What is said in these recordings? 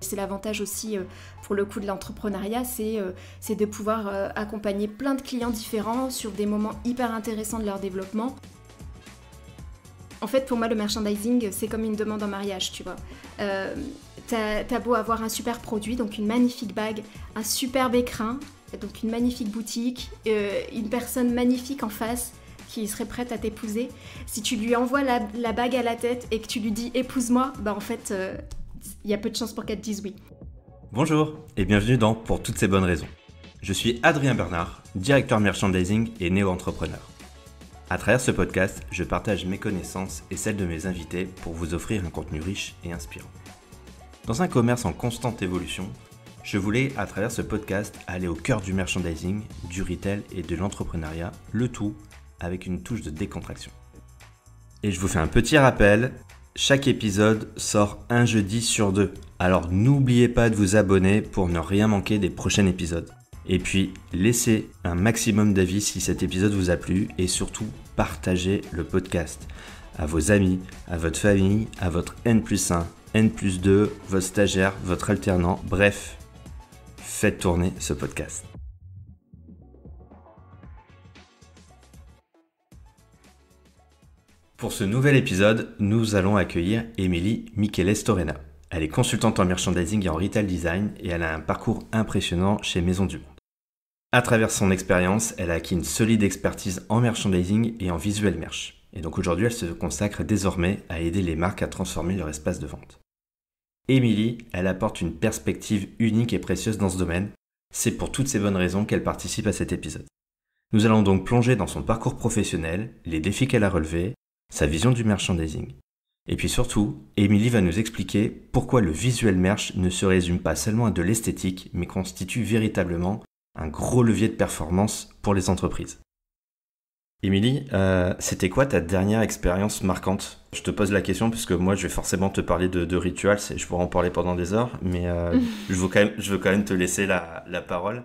C'est l'avantage aussi pour le coup de l'entrepreneuriat, c'est de pouvoir accompagner plein de clients différents sur des moments hyper intéressants de leur développement. En fait, pour moi, le merchandising, c'est comme une demande en mariage, tu vois. T'as beau avoir un super produit, donc une magnifique bague, un superbe écrin, donc une magnifique boutique, une personne magnifique en face qui serait prête à t'épouser. Si tu lui envoies la bague à la tête et que tu lui dis « épouse-moi », bah en fait, il y a peu de chances pour qu'elle te dise oui. Bonjour et bienvenue dans Pour toutes ces bonnes raisons. Je suis Adrien Bernard, directeur merchandising et néo-entrepreneur. À travers ce podcast, je partage mes connaissances et celles de mes invités pour vous offrir un contenu riche et inspirant. Dans un commerce en constante évolution, je voulais, à travers ce podcast, aller au cœur du merchandising, du retail et de l'entrepreneuriat, le tout avec une touche de décontraction. Et je vous fais un petit rappel, chaque épisode sort un jeudi sur 2, alors n'oubliez pas de vous abonner pour ne rien manquer des prochains épisodes. Et puis, laissez un maximum d'avis si cet épisode vous a plu et surtout, partagez le podcast à vos amis, à votre famille, à votre N+1, N+2, votre stagiaire, votre alternant, bref, faites tourner ce podcast. Pour ce nouvel épisode, nous allons accueillir Émilie Micheles-Torrena. Elle est consultante en merchandising et en retail design et elle a un parcours impressionnant chez Maisons du Monde. À travers son expérience, elle a acquis une solide expertise en merchandising et en visual merch. Et donc aujourd'hui, elle se consacre désormais à aider les marques à transformer leur espace de vente. Émilie, elle apporte une perspective unique et précieuse dans ce domaine. C'est pour toutes ces bonnes raisons qu'elle participe à cet épisode. Nous allons donc plonger dans son parcours professionnel, les défis qu'elle a relevés, sa vision du merchandising. Et puis surtout, Émilie va nous expliquer pourquoi le visual merch ne se résume pas seulement à de l'esthétique, mais constitue véritablement un gros levier de performance pour les entreprises. Émilie, c'était quoi ta dernière expérience marquante ? Je te pose la question parce que moi je vais forcément te parler de rituals et je pourrais en parler pendant des heures, mais je veux quand même te laisser la parole.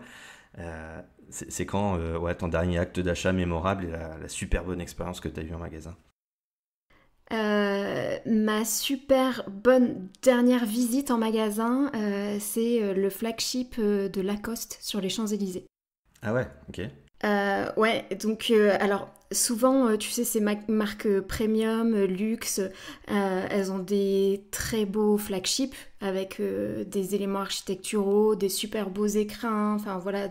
C'est quand ton dernier acte d'achat mémorable et la super bonne expérience que tu as eue en magasin ? Ma super bonne dernière visite en magasin, c'est le flagship de Lacoste sur les Champs-Élysées. Ah ouais, ok. Ouais, donc alors souvent, tu sais, ces marques premium, luxe, elles ont des très beaux flagships avec des éléments architecturaux, des super beaux écrins, enfin voilà,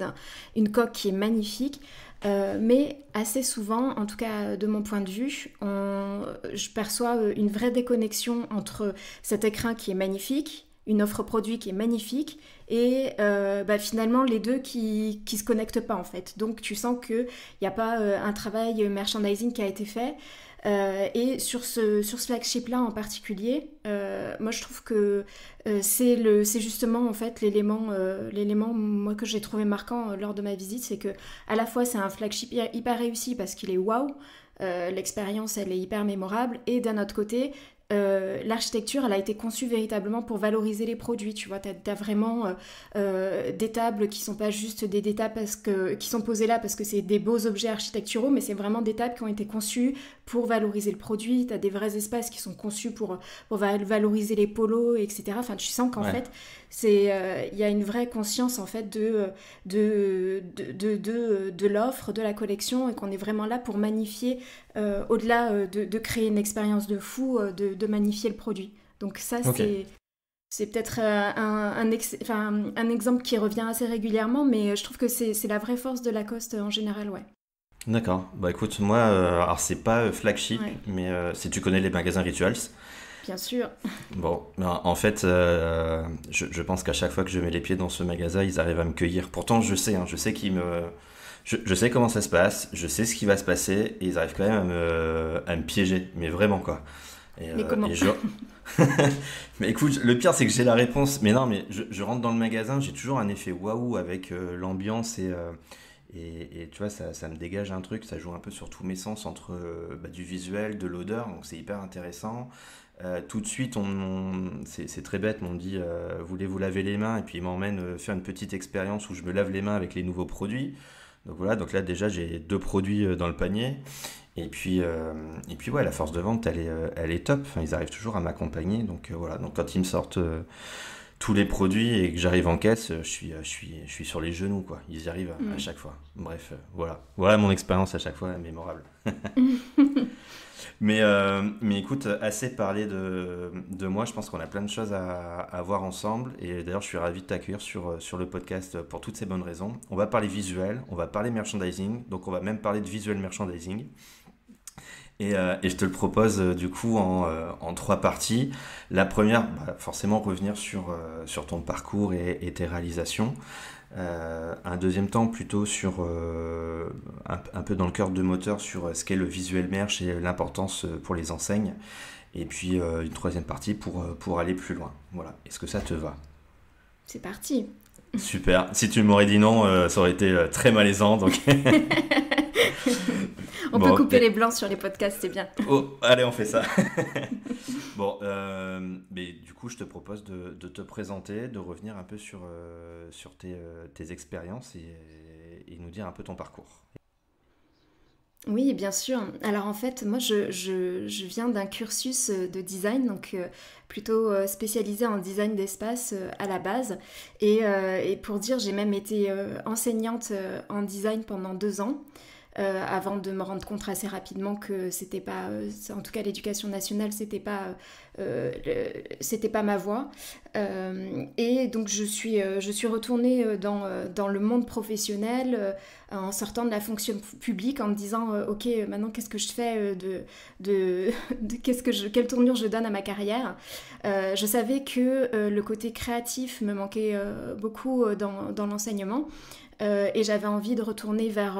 une coque qui est magnifique. Mais assez souvent, en tout cas de mon point de vue, je perçois une vraie déconnexion entre cet écrin qui est magnifique, une offre produit qui est magnifique et finalement les deux qui se connectent pas en fait. Donc tu sens qu'il n'y a pas un travail merchandising qui a été fait. Et sur ce flagship là en particulier, moi je trouve que c'est justement en fait l'élément moi que j'ai trouvé marquant lors de ma visite, c'est que à la fois c'est un flagship hyper réussi parce qu'il est waouh, l'expérience elle est hyper mémorable, et d'un autre côté l'architecture elle a été conçue véritablement pour valoriser les produits, tu vois, t'as vraiment des tables qui sont pas juste des tables qui sont posées là parce que c'est des beaux objets architecturaux, mais c'est vraiment des tables qui ont été conçues pour valoriser le produit. T'as des vrais espaces qui sont conçus pour valoriser les polos, etc. Enfin tu sens qu'en fait c'est y a une vraie conscience en fait de l'offre, de la collection, et qu'on est vraiment là pour magnifier au-delà de créer une expérience de fou, de magnifier le produit. Donc ça, c'est peut-être un exemple qui revient assez régulièrement, mais je trouve que c'est la vraie force de Lacoste en général, ouais. D'accord. Bah écoute, moi, alors c'est pas flagship, mais si tu connais les magasins Rituals. Bien sûr. Bon, en fait, je pense qu'à chaque fois que je mets les pieds dans ce magasin, ils arrivent à me cueillir. Pourtant, je sais qu'ils me... Je sais comment ça se passe, je sais ce qui va se passer, et ils arrivent quand même à me piéger, mais vraiment quoi. Mais comment ? Mais écoute, le pire c'est que j'ai la réponse, mais non, mais je rentre dans le magasin, j'ai toujours un effet waouh avec l'ambiance et tu vois, ça me dégage un truc, ça joue un peu sur tous mes sens entre du visuel, de l'odeur, donc c'est hyper intéressant. Tout de suite, c'est très bête, mais on me dit voulez-vous laver les mains, et puis ils m'emmènent faire une petite expérience où je me lave les mains avec les nouveaux produits. Donc voilà, donc là déjà j'ai 2 produits dans le panier, et puis ouais, la force de vente elle est top, enfin, ils arrivent toujours à m'accompagner, donc voilà, donc quand ils me sortent tous les produits et que j'arrive en caisse, je suis sur les genoux, quoi. Ils y arrivent à chaque fois. Bref, voilà mon expérience à chaque fois mémorable. Mais écoute, assez parlé de moi. Je pense qu'on a plein de choses à voir ensemble. Et d'ailleurs, je suis ravi de t'accueillir sur le podcast pour toutes ces bonnes raisons. On va parler visuel, on va parler merchandising. Donc, on va même parler de visuel merchandising. Et je te le propose du coup en 3 parties. La première, forcément revenir sur ton parcours et tes réalisations. Un deuxième temps plutôt sur un peu dans le cœur de moteur sur ce qu'est le visuel merch et l'importance pour les enseignes. Et puis une troisième partie pour aller plus loin. Voilà. Est-ce que ça te va? C'est parti. Super. Si tu m'aurais dit non, ça aurait été très malaisant. Donc On peut couper les blancs sur les podcasts, c'est bien. Oh, allez, on fait ça. Bon, mais du coup, je te propose de te présenter, de revenir un peu sur tes expériences et nous dire un peu ton parcours. Oui, bien sûr. Alors en fait, moi, je viens d'un cursus de design, donc plutôt spécialisé en design d'espace à la base. Et pour dire, j'ai même été enseignante en design pendant 2 ans. Avant de me rendre compte assez rapidement que c'était pas, en tout cas l'éducation nationale, c'était pas ma voie. Et donc je suis retournée dans le monde professionnel en sortant de la fonction publique en me disant ok, maintenant qu'est-ce que je fais quelle tournure je donne à ma carrière. Je savais que le côté créatif me manquait beaucoup dans l'enseignement. Et j'avais envie de retourner vers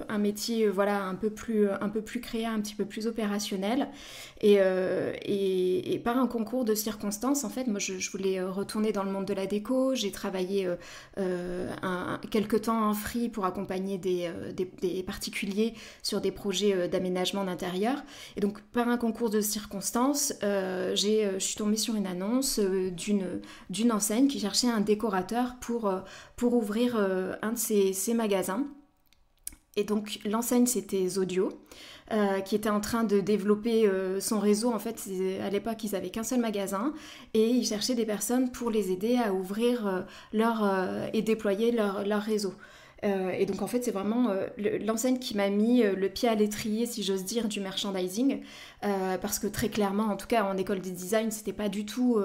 un métier un peu plus créa, un petit peu plus opérationnel. Et par un concours de circonstances, en fait, moi je voulais retourner dans le monde de la déco. J'ai travaillé quelques temps en free pour accompagner des particuliers sur des projets d'aménagement d'intérieur. Et donc par un concours de circonstances, je suis tombée sur une annonce d'une enseigne qui cherchait un décorateur pour ouvrir un de ses magasins. Et donc l'enseigne, c'était Zodio, qui était en train de développer son réseau. En fait, à l'époque, ils n'avaient qu'un seul magasin et ils cherchaient des personnes pour les aider à ouvrir et déployer leur réseau. Et donc en fait c'est vraiment l'enseigne qui m'a mis le pied à l'étrier, si j'ose dire, du merchandising, parce que très clairement, en tout cas en école de design, c'était pas du tout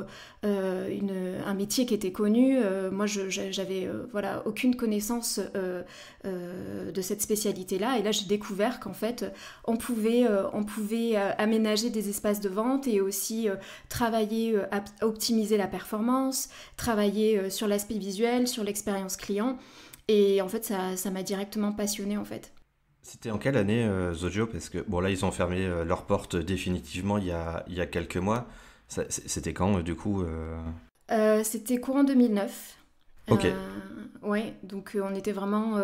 un métier qui était connu. Moi j'avais aucune connaissance de cette spécialité-là, et là j'ai découvert qu'en fait on pouvait aménager des espaces de vente et aussi travailler à optimiser la performance, travailler sur l'aspect visuel, sur l'expérience client. Et en fait, ça m'a directement passionnée, en fait. C'était en quelle année, Zodio? Parce que, bon, là, ils ont fermé leurs portes définitivement il y a quelques mois. C'était quand, du coup C'était courant 2009. Ok. Ouais, donc on était vraiment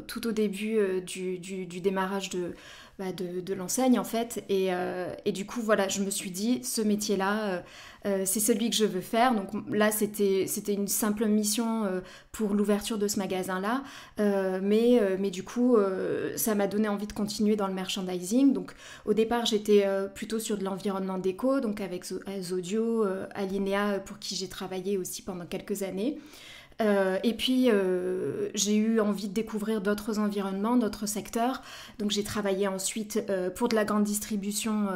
tout au début du démarrage de l'enseigne, en fait. Et du coup, voilà, je me suis dit, ce métier-là, c'est celui que je veux faire. Donc là, c'était une simple mission pour l'ouverture de ce magasin-là. Mais du coup, ça m'a donné envie de continuer dans le merchandising. Donc au départ, j'étais plutôt sur de l'environnement déco, donc avec Zodio, Alinea, pour qui j'ai travaillé aussi pendant quelques années. Et puis j'ai eu envie de découvrir d'autres environnements, d'autres secteurs. Donc j'ai travaillé ensuite pour de la grande distribution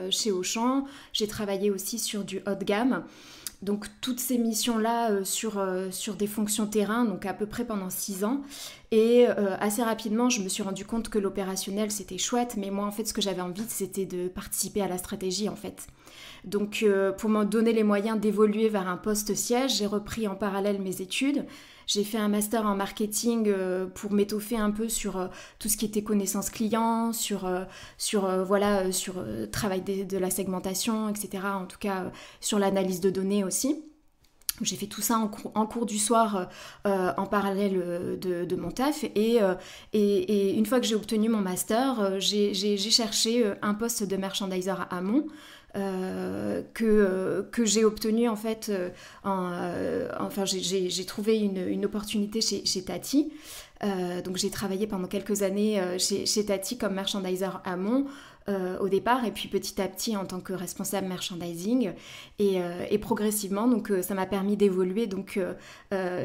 chez Auchan. J'ai travaillé aussi sur du haut de gamme. Donc toutes ces missions-là sur des fonctions terrain, donc à peu près pendant 6 ans. Et assez rapidement, je me suis rendu compte que l'opérationnel, c'était chouette. Mais moi, en fait, ce que j'avais envie, c'était de participer à la stratégie, en fait. Donc pour me donner les moyens d'évoluer vers un poste siège, j'ai repris en parallèle mes études. J'ai fait un master en marketing pour m'étoffer un peu sur tout ce qui était connaissance client, sur travail de la segmentation, etc. En tout cas, sur l'analyse de données aussi. J'ai fait tout ça en cours du soir en parallèle de mon taf. Et une fois que j'ai obtenu mon master, j'ai cherché un poste de merchandiser à Amont. Que j'ai obtenu en fait j'ai trouvé une opportunité chez Tati. Donc j'ai travaillé pendant quelques années chez Tati comme merchandiser Amont. au départ, et puis petit à petit en tant que responsable merchandising, et progressivement, donc ça m'a permis d'évoluer donc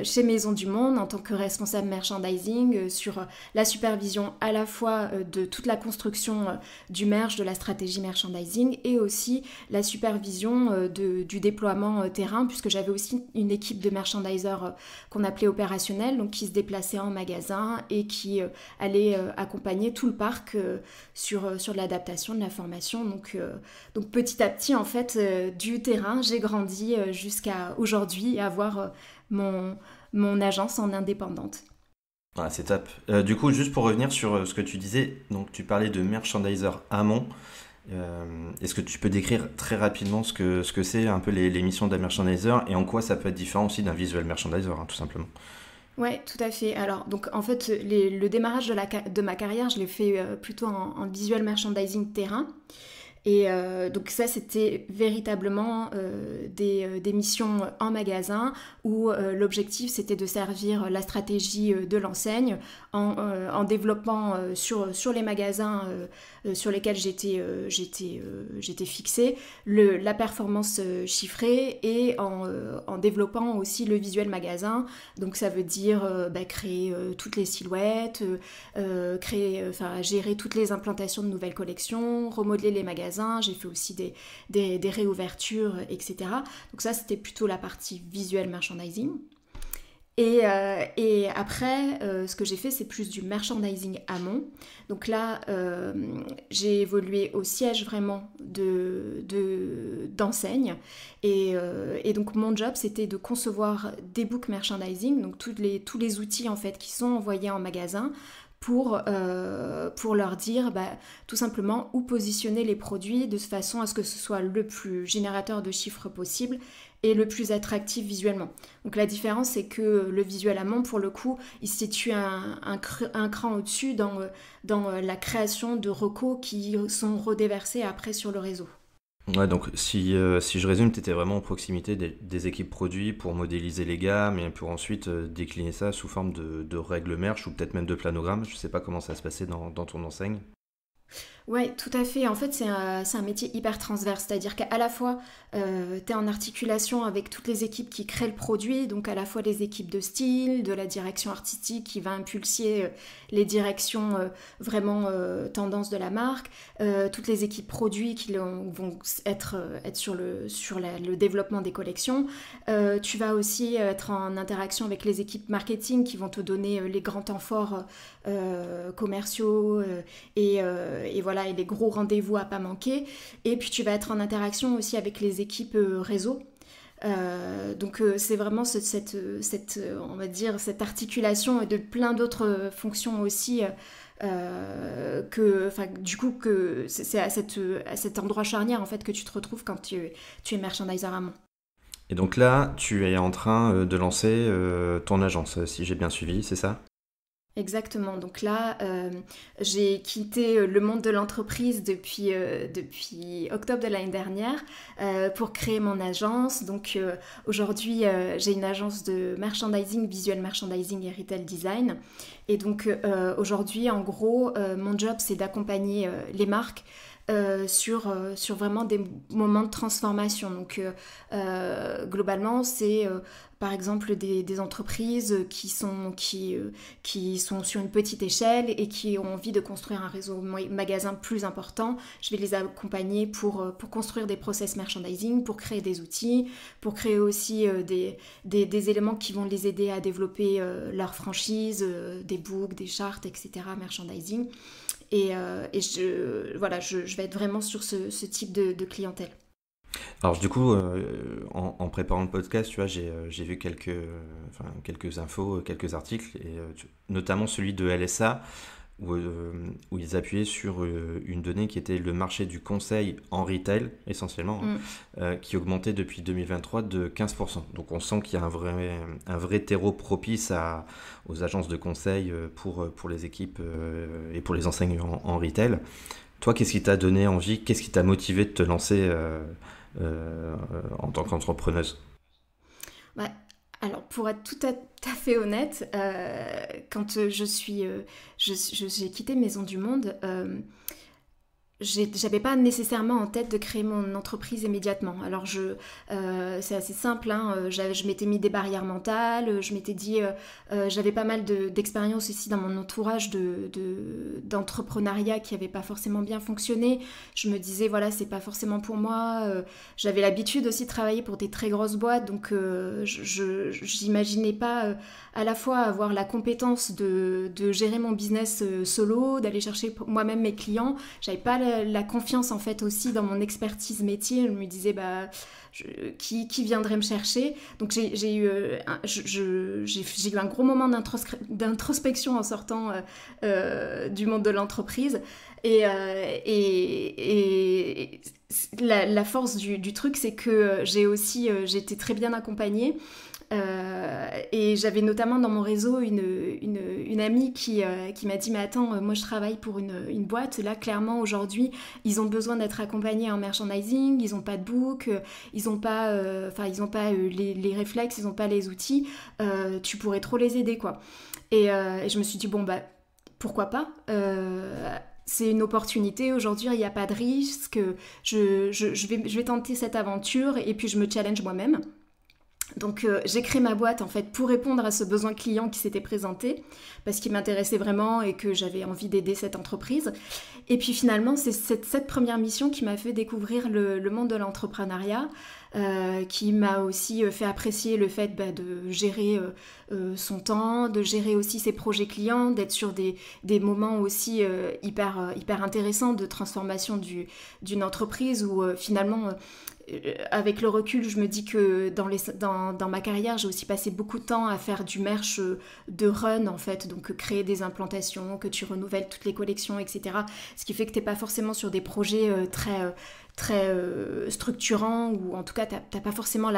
chez Maisons du Monde en tant que responsable merchandising sur la supervision à la fois de toute la construction du merch, de la stratégie merchandising, et aussi la supervision du déploiement terrain, puisque j'avais aussi une équipe de merchandisers qu'on appelait opérationnels, donc qui se déplaçaient en magasin et qui allaient accompagner tout le parc sur l'adaptation de la formation. Donc petit à petit, en fait, du terrain, j'ai grandi jusqu'à aujourd'hui avoir mon agence en indépendante. Ah, c'est top. Du coup, juste pour revenir sur ce que tu disais, donc tu parlais de merchandiser amont. Est-ce que tu peux décrire très rapidement ce que c'est un peu les missions d'un merchandiser et en quoi ça peut être différent aussi d'un visual merchandiser, hein, tout simplement? Ouais, tout à fait. Alors, donc en fait, le démarrage de ma carrière, je l'ai fait plutôt en visual merchandising terrain. Et donc ça, c'était véritablement des missions en magasin où l'objectif, c'était de servir la stratégie de l'enseigne en développant sur les magasins sur lesquels j'étais fixée la performance chiffrée, et en développant aussi le visuel magasin. Donc ça veut dire créer toutes les silhouettes, gérer toutes les implantations de nouvelles collections, remodeler les magasins. J'ai fait aussi des réouvertures, etc. Donc ça, c'était plutôt la partie visuelle merchandising. Et après, ce que j'ai fait, c'est plus du merchandising amont. Donc là, j'ai évolué au siège vraiment d'enseigne. Et donc mon job, c'était de concevoir des books merchandising, donc tous les outils en fait qui sont envoyés en magasin, pour leur dire tout simplement où positionner les produits de façon à ce que ce soit le plus générateur de chiffres possible et le plus attractif visuellement. Donc la différence, c'est que le visuel amont, pour le coup, il se situe un cran au-dessus dans la création de recos qui sont redéversés après sur le réseau. Ouais, donc si je résume, tu étais vraiment en proximité des équipes produits pour modéliser les gammes et pour ensuite décliner ça sous forme de règles merch ou peut-être même de planogrammes. Je sais pas comment ça se passait dans ton enseigne. Ouais, tout à fait. En fait, c'est un métier hyper transverse, c'est-à-dire qu'à la fois, tu es en articulation avec toutes les équipes qui créent le produit, donc à la fois les équipes de style, de la direction artistique qui va impulser les directions vraiment tendance de la marque, toutes les équipes produits qui vont être sur le développement des collections. Tu vas aussi être en interaction avec les équipes marketing qui vont te donner les grands temps forts commerciaux et voilà, et les gros rendez-vous à pas manquer. Et puis tu vas être en interaction aussi avec les équipes réseau. Donc c'est vraiment on va dire, cette articulation de plein d'autres fonctions aussi du coup que c'est à cet endroit charnière en fait que tu te retrouves quand tu es merchandiser amont. Et donc là, tu es en train de lancer ton agence, si j'ai bien suivi, c'est ça? Exactement. Donc là, j'ai quitté le monde de l'entreprise depuis octobre de l'année dernière pour créer mon agence. Donc aujourd'hui, j'ai une agence de merchandising, visual merchandising et retail design. Et donc aujourd'hui, en gros, mon job, c'est d'accompagner les marques sur vraiment des moments de transformation. Donc globalement, c'est par exemple des entreprises qui sont sur une petite échelle et qui ont envie de construire un réseau magasin plus important. Je vais les accompagner pour construire des process merchandising, pour créer des outils, pour créer aussi des éléments qui vont les aider à développer leur franchise, des books, des charts, etc. merchandising. Et je vais être vraiment sur ce type de clientèle. Alors du coup, en préparant le podcast, tu vois, j'ai vu quelques infos, quelques articles, et notamment celui de LSA, où ils appuyaient sur une donnée qui était le marché du conseil en retail, essentiellement, qui augmentait depuis 2023 de 15%. Donc on sent qu'il y a un vrai terreau propice aux agences de conseil pour les équipes et pour les enseignes en retail. Toi, qu'est-ce qui t'a donné envie, qu'est-ce qui t'a motivé de te lancer en tant qu'entrepreneuse? Ouais. Alors, pour être tout à fait honnête, quand j'ai quitté Maisons du Monde, j'avais pas nécessairement en tête de créer mon entreprise immédiatement. Alors c'est assez simple, hein, je m'étais mis des barrières mentales, je m'étais dit, j'avais pas mal d'expérience aussi dans mon entourage d'entrepreneuriat qui avait pas forcément bien fonctionné. Je me disais, voilà, c'est pas forcément pour moi. J'avais l'habitude aussi de travailler pour des très grosses boîtes, donc j'imaginais pas à la fois avoir la compétence de gérer mon business solo, d'aller chercher moi-même mes clients. J'avais pas la confiance en fait aussi dans mon expertise métier. Je me disais qui viendrait me chercher. Donc j'ai eu un gros moment d'introspection en sortant du monde de l'entreprise et la force du truc, c'est que j'étais très bien accompagnée. Et j'avais notamment dans mon réseau une amie qui m'a dit, mais attends, moi je travaille pour une boîte, là clairement aujourd'hui ils ont besoin d'être accompagnés en merchandising, ils n'ont pas de book, ils n'ont pas, les réflexes, ils n'ont pas les outils, tu pourrais trop les aider quoi. Et je me suis dit bon pourquoi pas, c'est une opportunité, aujourd'hui il n'y a pas de risque, je vais tenter cette aventure et puis je me challenge moi-même. Donc j'ai créé ma boîte en fait pour répondre à ce besoin client qui s'était présenté parce qu'il m'intéressait vraiment et que j'avais envie d'aider cette entreprise. Et puis finalement c'est cette première mission qui m'a fait découvrir le monde de l'entrepreneuriat, qui m'a aussi fait apprécier le fait de gérer son temps, de gérer aussi ses projets clients, d'être sur des moments aussi hyper intéressants de transformation d'une entreprise où finalement avec le recul, je me dis que dans ma carrière, j'ai aussi passé beaucoup de temps à faire du merch de run, en fait, donc créer des implantations, que tu renouvelles toutes les collections, etc. Ce qui fait que tu n'es pas forcément sur des projets très structurants, ou en tout cas, tu n'as pas forcément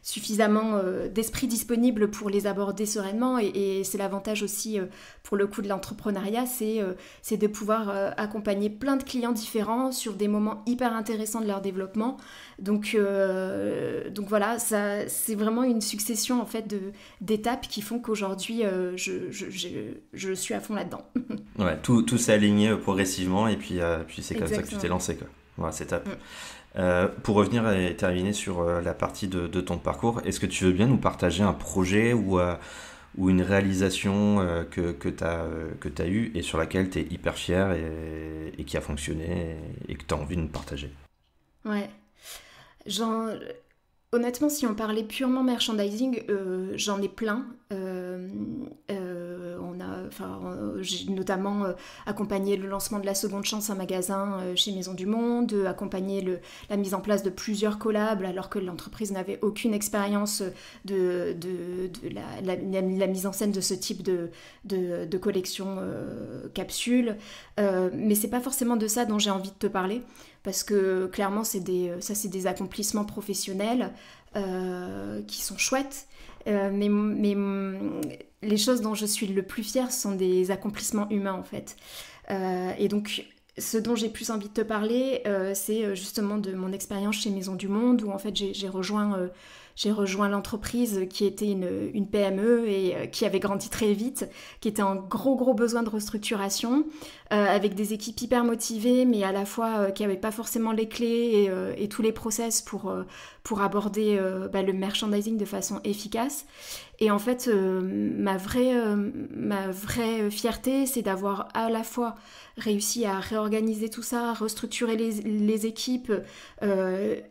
suffisamment d'esprit disponible pour les aborder sereinement, et c'est l'avantage aussi, pour le coup de l'entrepreneuriat, c'est de pouvoir accompagner plein de clients différents sur des moments hyper intéressants de leur développement. Donc voilà, c'est vraiment une succession en fait d'étapes qui font qu'aujourd'hui je suis à fond là-dedans. Ouais, tout s'est aligné progressivement et puis c'est comme ça que tu t'es lancé quoi. Voilà, c'est top. Pour revenir et terminer sur la partie de ton parcours, est-ce que tu veux bien nous partager un projet ou une réalisation que tu as eue et sur laquelle tu es hyper fier et qui a fonctionné et que tu as envie de nous partager? Ouais. Honnêtement, si on parlait purement merchandising, j'en ai plein. J'ai notamment accompagné le lancement de la Seconde Chance, un magasin chez Maison du Monde, accompagné la mise en place de plusieurs collabs alors que l'entreprise n'avait aucune expérience de la mise en scène de ce type de collection capsule. Mais c'est pas forcément de ça dont j'ai envie de te parler, parce que clairement c'est des accomplissements professionnels qui sont chouettes, mais les choses dont je suis le plus fière sont des accomplissements humains en fait. Et donc ce dont j'ai plus envie de te parler, c'est justement de mon expérience chez Maison du Monde, où en fait j'ai rejoint l'entreprise qui était une PME et qui avait grandi très vite, qui était en gros besoin de restructuration, avec des équipes hyper motivées, mais à la fois qui n'avaient pas forcément les clés et tous les process pour aborder le merchandising de façon efficace. Et en fait, ma vraie fierté, c'est d'avoir à la fois réussi à réorganiser tout ça, restructurer les équipes,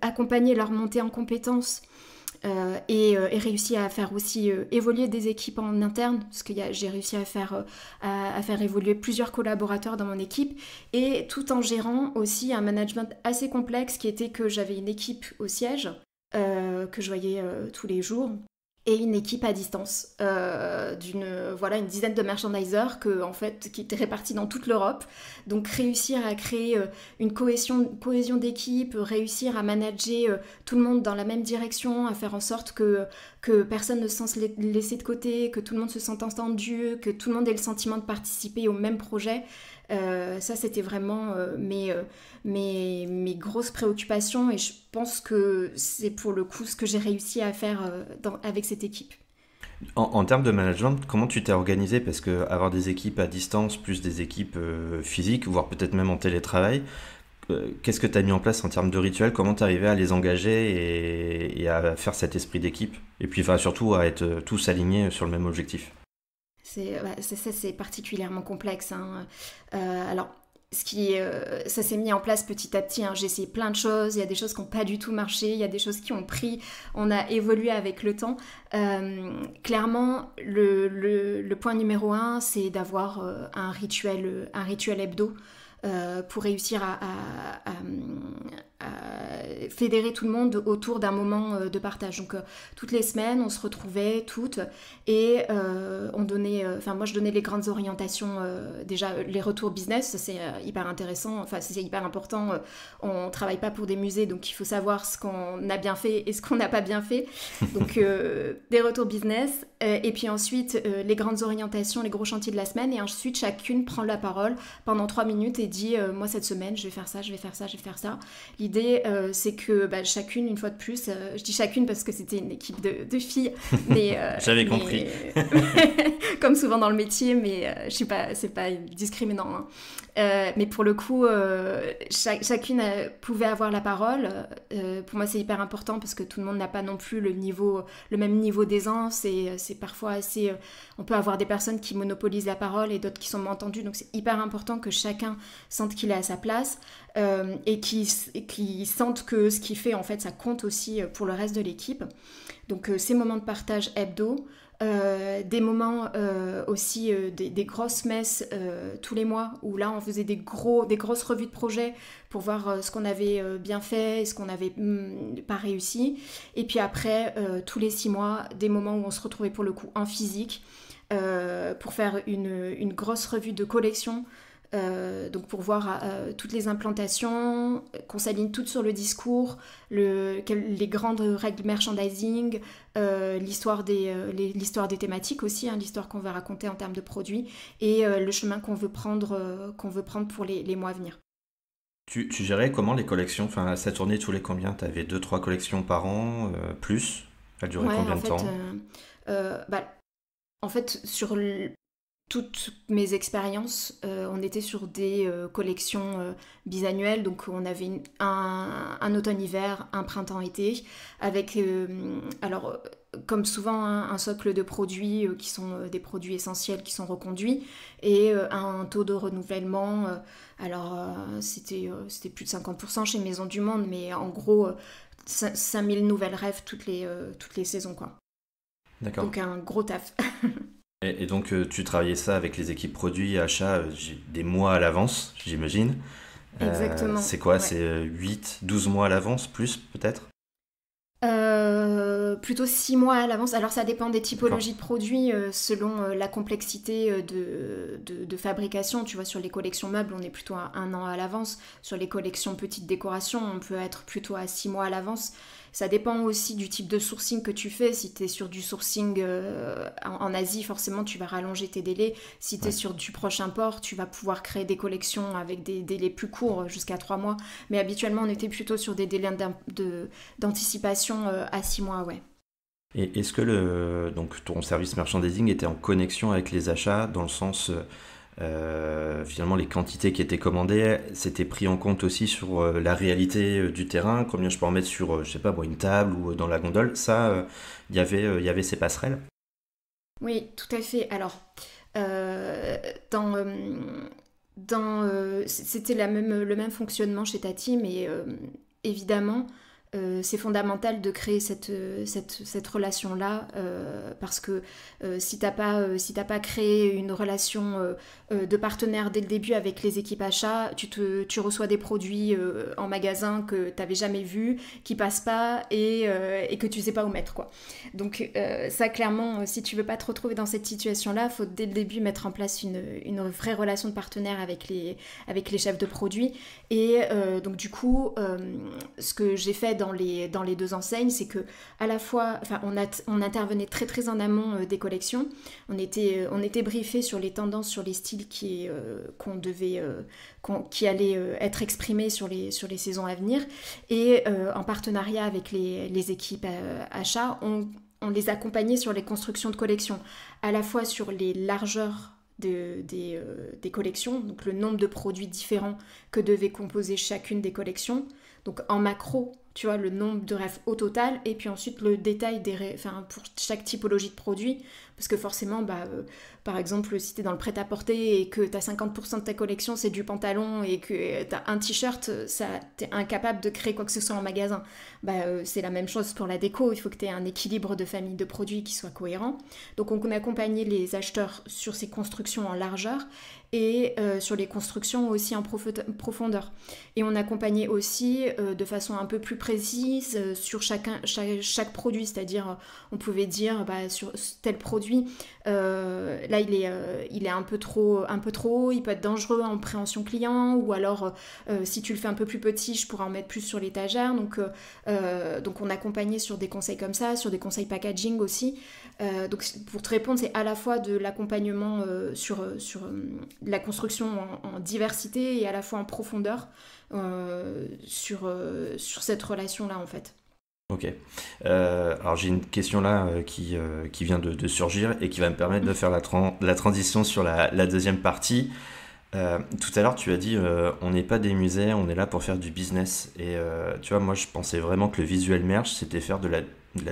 accompagner leur montée en compétences, et réussi à faire aussi évoluer des équipes en interne, parce que j'ai réussi à faire évoluer plusieurs collaborateurs dans mon équipe, et tout en gérant aussi un management assez complexe qui était que j'avais une équipe au siège que je voyais tous les jours, et une équipe à distance une dizaine de merchandisers qui étaient répartis dans toute l'Europe. Donc réussir à créer une cohésion d'équipe, réussir à manager tout le monde dans la même direction, à faire en sorte que personne ne se sente laissé de côté, que tout le monde se sente entendu, que tout le monde ait le sentiment de participer au même projet. Ça c'était vraiment mes grosses préoccupations, et je pense que c'est pour le coup ce que j'ai réussi à faire avec cette équipe. En termes de management, comment tu t'es organisé? Parce que avoir des équipes à distance, plus des équipes physiques, voire peut-être même en télétravail, qu'est-ce que tu as mis en place en termes de rituels? Comment tu arrivais à les engager et à faire cet esprit d'équipe? Et puis enfin, surtout à être tous alignés sur le même objectif. C'est particulièrement complexe, hein. Alors, ça s'est mis en place petit à petit, hein. J'ai essayé plein de choses. Il y a des choses qui n'ont pas du tout marché. Il y a des choses qui ont pris. On a évolué avec le temps. Clairement, le point numéro un, c'est d'avoir un rituel hebdo pour réussir à fédérer tout le monde autour d'un moment de partage. Donc toutes les semaines, on se retrouvait toutes et moi je donnais les grandes orientations, déjà les retours business, ça, c'est hyper intéressant, enfin c'est hyper important. On travaille pas pour des musées, donc il faut savoir ce qu'on a bien fait et ce qu'on n'a pas bien fait. Donc des retours business et puis ensuite les grandes orientations, les gros chantiers de la semaine, et ensuite chacune prend la parole pendant 3 minutes et dit moi cette semaine je vais faire ça, je vais faire ça, je vais faire ça. L'idée c'est que chacune, une fois de plus, je dis chacune parce que c'était une équipe de filles, mais J'avais compris. comme souvent dans le métier, mais je sais pas, c'est pas discriminant, hein. Mais pour le coup, chacune pouvait avoir la parole. Pour moi, c'est hyper important parce que tout le monde n'a pas non plus le même niveau d'aisance, et c'est parfois assez. On peut avoir des personnes qui monopolisent la parole et d'autres qui sont moins entendues. Donc, c'est hyper important que chacun sente qu'il est à sa place et qui sente que ce qu'il fait, en fait, ça compte aussi pour le reste de l'équipe. Donc, ces moments de partage hebdo. Des moments aussi, des grosses messes tous les mois où là on faisait des grosses revues de projet pour voir ce qu'on avait bien fait et ce qu'on n'avait pas réussi, et puis après tous les 6 mois des moments où on se retrouvait pour le coup en physique pour faire une grosse revue de collection. Donc pour voir toutes les implantations, qu'on s'aligne toutes sur le discours, les grandes règles merchandising, l'histoire des thématiques aussi, hein, l'histoire qu'on va raconter en termes de produits, et le chemin qu'on veut prendre pour les mois à venir. Tu gérais comment les collections? Enfin, ça tournait tous les combien? Tu avais deux, trois collections par an, plus? Ça durait Ouais, combien de temps? en fait, toutes mes expériences, on était sur des collections bisannuelles, donc on avait un automne-hiver, un printemps-été, avec, comme souvent, hein, un socle de produits qui sont des produits essentiels qui sont reconduits, et un taux de renouvellement. C'était plus de 50% chez Maison du Monde, mais en gros, 5000 nouvelles rêves toutes les saisons, quoi. D'accord. Donc un gros taf. Et donc, tu travaillais ça avec les équipes produits et achats des mois à l'avance, j'imagine. Exactement. C'est quoi? Ouais. C'est 8, 12 mois à l'avance, plus peut-être? Plutôt 6 mois à l'avance. Alors ça dépend des D'accord. typologies de produits selon la complexité de fabrication. Tu vois, sur les collections meubles, on est plutôt à 1 an à l'avance. Sur les collections petites décorations, on peut être plutôt à 6 mois à l'avance. Ça dépend aussi du type de sourcing que tu fais. Si tu es sur du sourcing en Asie, forcément, tu vas rallonger tes délais. Si tu es Ouais. sur du proche import, tu vas pouvoir créer des collections avec des délais plus courts, jusqu'à 3 mois. Mais habituellement, on était plutôt sur des délais d'anticipation à 6 mois, ouais. Et est-ce que donc ton service merchandising était en connexion avec les achats, dans le sens, finalement, les quantités qui étaient commandées, c'était pris en compte aussi sur la réalité du terrain, combien je peux en mettre sur, je sais pas, moi, une table ou dans la gondole, ça, il y avait ces passerelles? Oui, tout à fait. Alors, c'était le même fonctionnement chez Tati, mais évidemment, c'est fondamental de créer cette relation-là, parce que si t'as pas créé une relation de partenaire dès le début avec les équipes achats, tu reçois des produits en magasin que t'avais jamais vus, qui passent pas, et que tu sais pas où mettre, quoi. Donc ça, clairement, si tu veux pas te retrouver dans cette situation-là, faut dès le début mettre en place une vraie relation de partenaire avec les chefs de produits. Et donc du coup, ce que j'ai fait dans les deux enseignes, c'est que à la fois, enfin, on intervenait très très en amont des collections. On était briefé sur les tendances, sur les styles qui allaient être exprimés sur les saisons à venir. Et en partenariat avec les équipes achats, on les accompagnait sur les constructions de collections, à la fois sur les largeurs des collections, donc le nombre de produits différents que devait composer chacune des collections, donc en macro, tu vois, le nombre de refs au total, et puis ensuite le détail pour chaque typologie de produit, parce que forcément, par exemple, si tu es dans le prêt-à-porter et que tu as 50% de ta collection, c'est du pantalon, et que tu as un t-shirt, tu es incapable de créer quoi que ce soit en magasin. C'est la même chose pour la déco, il faut que tu aies un équilibre de famille de produits qui soit cohérent. Donc on accompagnait les acheteurs sur ces constructions en largeur, et sur les constructions aussi en profondeur. Et on accompagnait aussi de façon un peu plus précise sur chaque produit, c'est-à-dire on pouvait dire sur tel produit, là il est un peu trop haut, il peut être dangereux en préhension client, ou alors si tu le fais un peu plus petit, je pourrais en mettre plus sur l'étagère. Donc on accompagnait sur des conseils comme ça, sur des conseils packaging aussi. Donc pour te répondre, c'est à la fois de l'accompagnement sur la construction en diversité, et à la fois en profondeur sur cette relation-là en fait. Ok. Alors j'ai une question là qui vient de surgir et qui va me permettre de faire la transition sur la deuxième partie. Tout à l'heure tu as dit on n'est pas des musées, on est là pour faire du business. Et tu vois, moi je pensais vraiment que le visuel merch c'était faire de la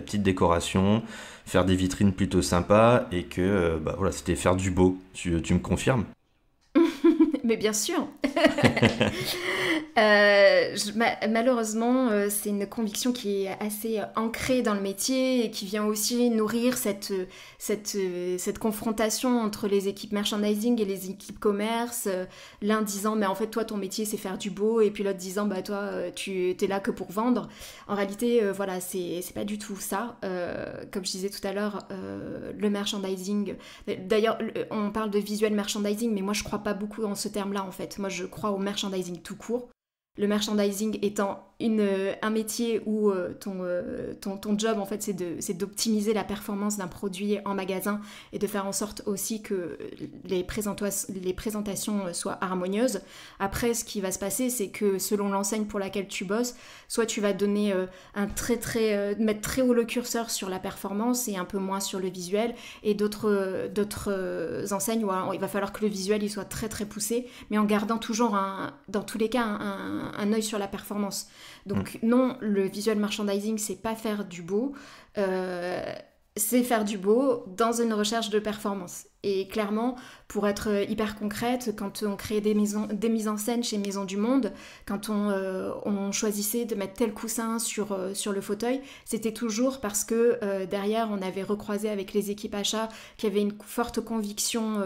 petite décoration, faire des vitrines plutôt sympas, et que voilà, c'était faire du beau. Tu me confirmes? Mais bien sûr. Malheureusement, c'est une conviction qui est assez ancrée dans le métier, et qui vient aussi nourrir cette confrontation entre les équipes merchandising et les équipes commerce. L'un disant, mais en fait, toi, ton métier, c'est faire du beau, et puis l'autre disant, toi, tu t'es là que pour vendre. En réalité, voilà, c'est pas du tout ça. Comme je disais tout à l'heure, le merchandising... D'ailleurs, on parle de visual merchandising, mais moi, je crois pas beaucoup en ce terme-là, en fait. Moi, je crois au merchandising tout court. Le merchandising étant un métier où ton job en fait c'est d'optimiser la performance d'un produit en magasin, et de faire en sorte aussi que les présentations soient harmonieuses. Après, ce qui va se passer, c'est que selon l'enseigne pour laquelle tu bosses, soit tu vas donner mettre très haut le curseur sur la performance et un peu moins sur le visuel, et d'autres enseignes où il va falloir que le visuel il soit très très poussé, mais en gardant toujours dans tous les cas un œil sur la performance. Donc non, le visual merchandising, c'est pas faire du beau, c'est faire du beau dans une recherche de performance. Et clairement, pour être hyper concrète, quand on créait des mises en scène chez Maisons du Monde, quand on choisissait de mettre tel coussin sur le fauteuil, c'était toujours parce que derrière, on avait recroisé avec les équipes achats qui avaient une forte conviction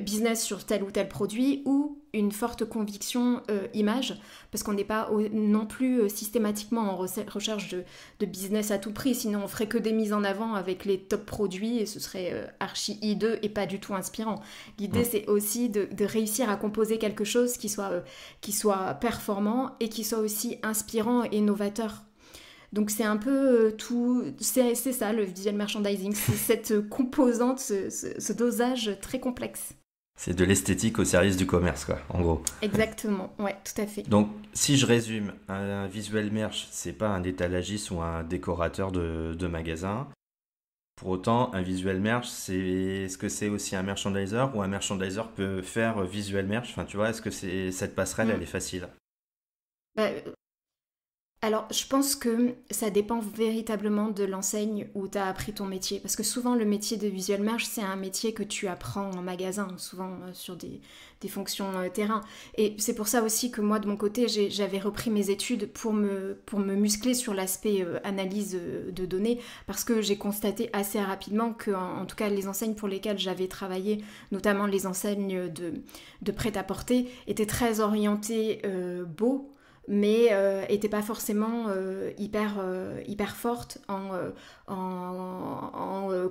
business sur tel ou tel produit, ou une forte conviction image, parce qu'on n'est pas non plus systématiquement en recherche de business à tout prix, sinon on ferait que des mises en avant avec les top produits, et ce serait archi hideux et pas du tout inspirant. L'idée c'est aussi de réussir à composer quelque chose qui soit performant, et qui soit aussi inspirant et novateur. Donc c'est un peu tout, c'est ça le visual merchandising, c'est cette composante, ce dosage très complexe. C'est de l'esthétique au service du commerce, quoi, en gros. Exactement, ouais, tout à fait. Donc, si je résume, un visuel merch, c'est pas un étalagiste ou un décorateur de magasin. Pour autant, un visuel merch, est-ce que c'est aussi un merchandiser, ou un merchandiser peut faire visuel merch? Enfin, tu vois, est-ce que cette passerelle, elle est facile? Alors, je pense que ça dépend véritablement de l'enseigne où tu as appris ton métier. Parce que souvent, le métier de visual merch, c'est un métier que tu apprends en magasin, souvent sur des fonctions terrain. Et c'est pour ça aussi que moi, de mon côté, j'avais repris mes études pour me muscler sur l'aspect analyse de données, parce que j'ai constaté assez rapidement que, en tout cas, les enseignes pour lesquelles j'avais travaillé, notamment les enseignes de prêt-à-porter, étaient très orientées beau, mais n'était pas forcément hyper forte en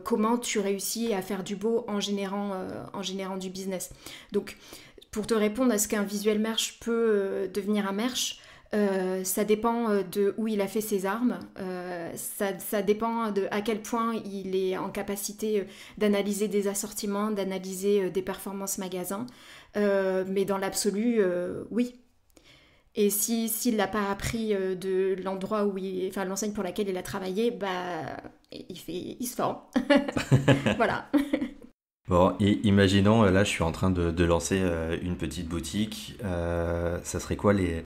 comment tu réussis à faire du beau en générant du business. Donc, pour te répondre, est-ce qu'un visuel merch peut devenir un merch? Ça dépend de où il a fait ses armes, ça dépend de à quel point il est en capacité d'analyser des assortiments, d'analyser des performances magasins, mais dans l'absolu, oui. Et s'il l'a pas appris de l'endroit enfin l'enseigne pour laquelle il a travaillé, bah il se forme. Voilà. Bon, imaginons, là, je suis en train de lancer une petite boutique. Ça serait quoi les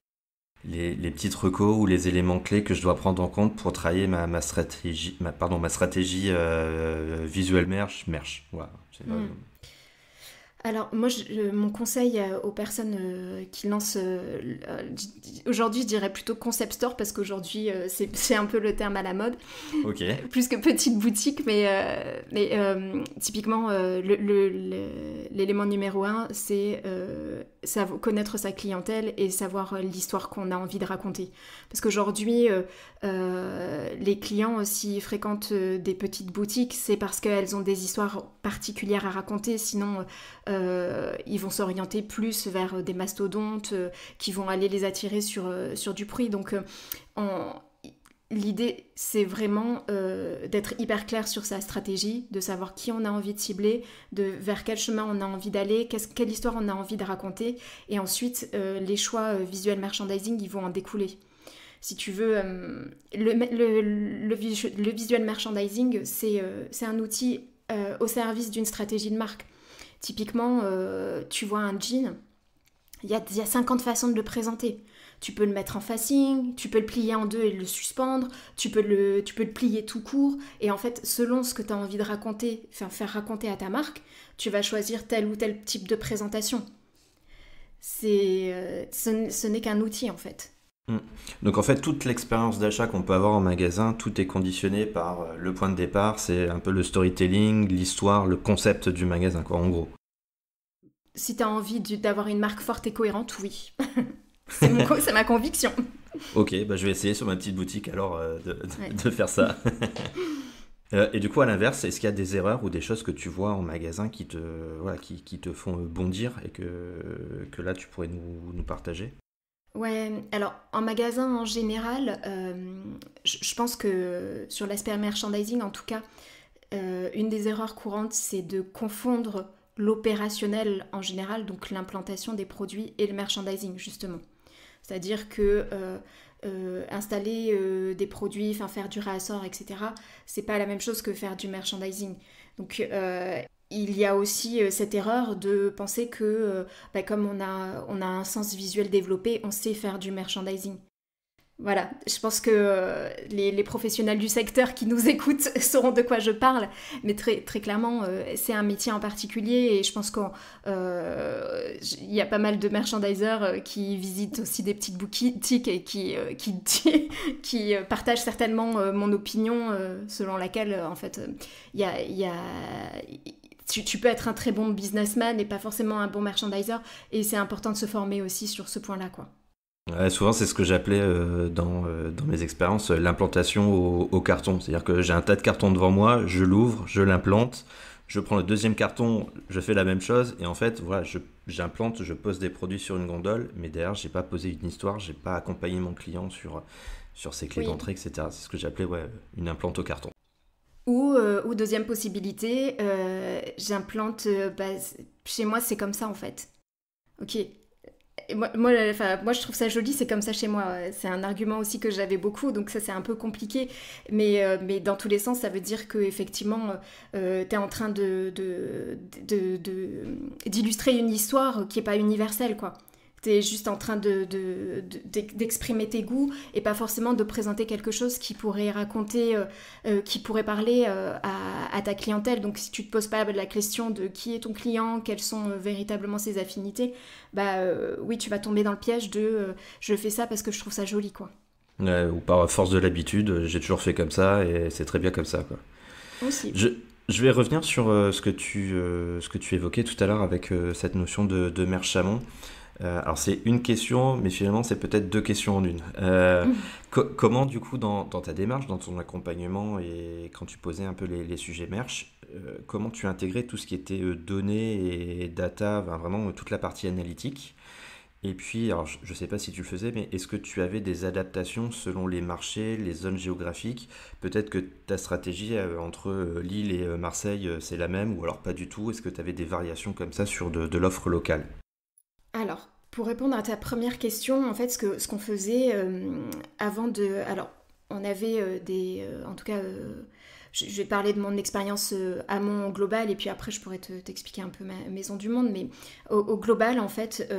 petites recos ou les éléments clés que je dois prendre en compte pour travailler ma stratégie, ma stratégie visuelle merch. Voilà. Alors moi, mon conseil aux personnes qui lancent, aujourd'hui je dirais plutôt concept store parce qu'aujourd'hui c'est un peu le terme à la mode, Ok. plus que petite boutique, mais typiquement l'élément numéro un, c'est connaître sa clientèle et savoir l'histoire qu'on a envie de raconter. Parce qu'aujourd'hui, les clients, s'ils fréquentent des petites boutiques, c'est parce qu'elles ont des histoires particulières à raconter, sinon ils vont s'orienter plus vers des mastodontes qui vont aller les attirer sur du prix. Donc l'idée, c'est vraiment d'être hyper clair sur sa stratégie, de savoir qui on a envie de cibler, vers quel chemin on a envie d'aller, quelle histoire on a envie de raconter, et ensuite les choix visuel merchandising, ils vont en découler. Si tu veux, le visual merchandising, c'est un outil au service d'une stratégie de marque. Typiquement, tu vois un jean, il y a 50 façons de le présenter. Tu peux le mettre en facing, tu peux le plier en deux et le suspendre, tu peux le plier tout court. Et en fait, selon ce que tu as envie de raconter, faire raconter à ta marque, tu vas choisir tel ou tel type de présentation. Ce n'est qu'un outil en fait. Donc en fait, toute l'expérience d'achat qu'on peut avoir en magasin, tout est conditionné par le point de départ, c'est un peu le storytelling, l'histoire, le concept du magasin, quoi, en gros. Si tu as envie d'avoir une marque forte et cohérente, oui. C'est ma conviction. Ok, bah je vais essayer sur ma petite boutique alors de faire ça. Et du coup, à l'inverse, est-ce qu'il y a des erreurs ou des choses que tu vois en magasin qui te font bondir et que là tu pourrais nous partager? Ouais, alors en magasin en général, je pense que sur l'aspect merchandising en tout cas, une des erreurs courantes c'est de confondre l'opérationnel en général, donc l'implantation des produits et le merchandising justement. C'est-à-dire que installer des produits, faire du réassort, etc., c'est pas la même chose que faire du merchandising. Donc il y a aussi cette erreur de penser que comme on a un sens visuel développé, on sait faire du merchandising. Voilà, je pense que les professionnels du secteur qui nous écoutent sauront de quoi je parle, mais très, très clairement, c'est un métier en particulier et je pense qu'il y a pas mal de merchandisers qui visitent aussi des petites boutiques et qui partagent certainement mon opinion selon laquelle, en fait, tu peux être un très bon businessman et pas forcément un bon merchandiser, et c'est important de se former aussi sur ce point-là, quoi. Ouais, souvent, c'est ce que j'appelais dans mes expériences l'implantation au carton. C'est-à-dire que j'ai un tas de cartons devant moi, je l'ouvre, je l'implante, je prends le deuxième carton, je fais la même chose, et en fait, voilà, j'implante, je pose des produits sur une gondole, mais derrière, j'ai pas posé une histoire, j'ai pas accompagné mon client sur ses clés d'entrée, etc. C'est ce que j'appelais une implante au carton. Ou deuxième possibilité, j'implante, chez moi c'est comme ça en fait. Ok. Et moi, je trouve ça joli, c'est comme ça chez moi. C'est un argument aussi que j'avais beaucoup, donc ça c'est un peu compliqué. Mais dans tous les sens, ça veut dire qu'effectivement, t'es en train d'illustrer une histoire qui n'est pas universelle, quoi. T'es juste en train d'exprimer tes goûts et pas forcément de présenter quelque chose qui pourrait raconter, qui pourrait parler à ta clientèle. Donc si tu te poses pas la question de qui est ton client, quelles sont véritablement ses affinités, oui, tu vas tomber dans le piège de je fais ça parce que je trouve ça joli, quoi. Ou par force de l'habitude, j'ai toujours fait comme ça et c'est très bien comme ça, quoi. Aussi. Je vais revenir sur ce que tu évoquais tout à l'heure avec cette notion de merchamon. Alors c'est une question, mais finalement c'est peut-être deux questions en une. Comment du coup dans ta démarche, dans ton accompagnement et quand tu posais un peu les sujets merch, comment tu intégrais tout ce qui était données et data, vraiment toute la partie analytique? Et puis, alors je ne sais pas si tu le faisais, mais est-ce que tu avais des adaptations selon les marchés, les zones géographiques? Peut-être que ta stratégie entre Lille et Marseille, c'est la même, ou alors pas du tout. Est-ce que tu avais des variations comme ça sur de l'offre locale? Alors, Pour répondre à ta première question, en fait, ce qu'on faisait avant de... Alors, on avait en tout cas, je vais parler de mon expérience à mon global, et puis après, je pourrais t'expliquer un peu ma maison du monde. Mais au global, en fait,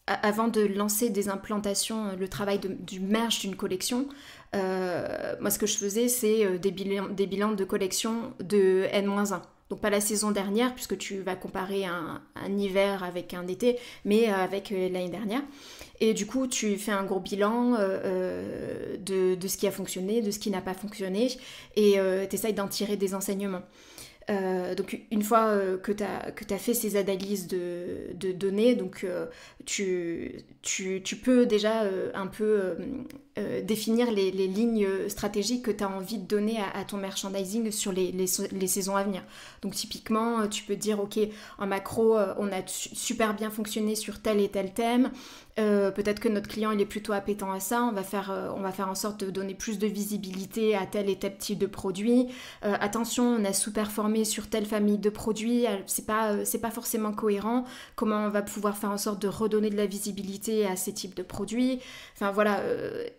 avant de lancer des implantations, le travail du merge d'une collection, moi, ce que je faisais, c'est des bilans de collection de N-1. Donc pas la saison dernière, puisque tu vas comparer un hiver avec un été, mais avec l'année dernière. Et du coup, tu fais un gros bilan de ce qui a fonctionné, de ce qui n'a pas fonctionné, et tu essayes d'en tirer des enseignements. Donc une fois que tu as fait ces analyses de données, donc tu peux déjà un peu définir les lignes stratégiques que tu as envie de donner à ton merchandising sur les saisons à venir. Donc typiquement, tu peux dire, ok, en macro, on a super bien fonctionné sur tel et tel thème. Peut-être que notre client il est plutôt appétent à ça, on va faire en sorte de donner plus de visibilité à tel et tel type de produit. Attention, on a sous-performé sur telle famille de produits, c'est pas forcément cohérent. Comment on va pouvoir faire en sorte de redonner de la visibilité à ces types de produits. Enfin voilà,